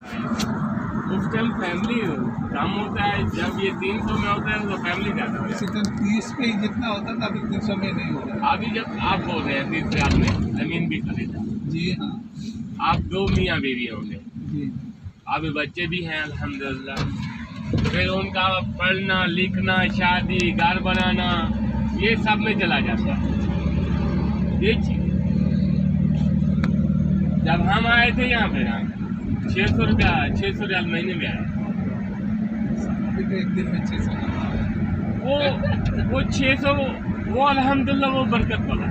उस time family कम होता है, जब ये 300 में होता है तो फैमिली ज़्यादा होता है। 30 पे ही जितना होता था अभी 300 में नहीं होता। अभी जब आप बोल रहे हैं 30 साल में ज़मीन भी खरीदा। जी हाँ। आप 2 मियाँ बीवी होंगे जी। अभी बच्चे भी हैं अल्हम्दुलिल्लाह। फिर उनका पढ़ना लिखना, शादी, घर बनाना, ये सब में चला जाता है ये चीज़। जब हम आए थे यहाँ पे ना 600 रुपया 600 रियाल महीने में आया। अभी तो एक दिन में 600 वो 600 वो अल्हम्दुलिल्लाह वो बरकत वाला।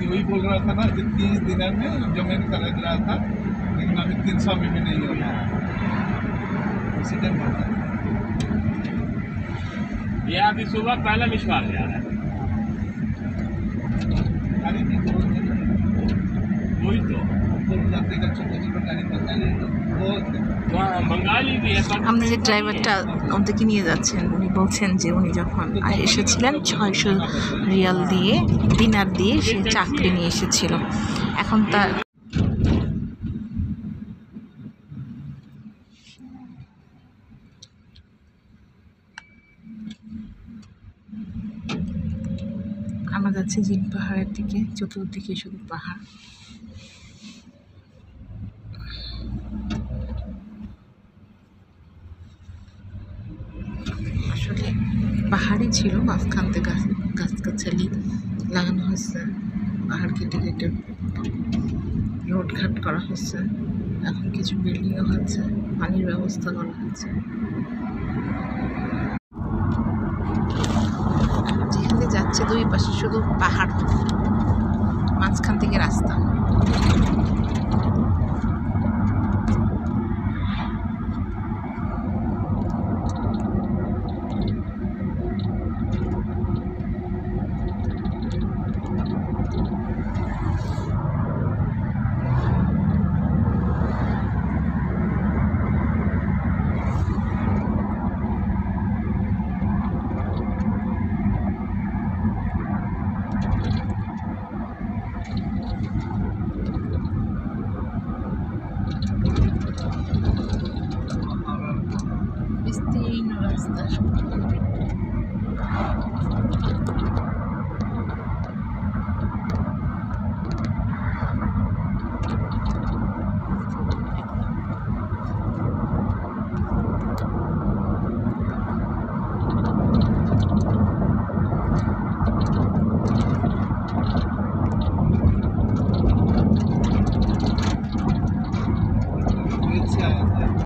वही बोल रहा था ना कि 30 दिन में जमीन खरीद रहा था, लेकिन अभी 300 में भी नहीं हो रहा। उसी टाइम ये अभी सुबह पहला विश्वास जा रहा है। वही तो बंगाली भी है। আমাদের যে ড্রাইভারটা ওদেরকে নিয়ে যাচ্ছেন উনি বলছেন যে উনি যখন এসেছিলেন 600 রিয়াল দিয়ে দিনার দিয়ে সে চাকরি নিয়ে এসেছিল। এখন তার আমরা যাচ্ছি জিন পাহাড়ের দিকে, চতুর্দিকে শুধু পাহাড়। আসলে পাহাড়ই ছিল, মাঝখান থেকে গাছগাছালি লাগানো হয়েছে, পাহাড় কেটে কেটে রোডঘাট করা হচ্ছে, এখন কিছু বিল্ডিংও হচ্ছে, পানির ব্যবস্থা করা হচ্ছে। যেখানে যাচ্ছে দুই পাশে শুধু পাহাড়, মাঝখান থেকে রাস্তা।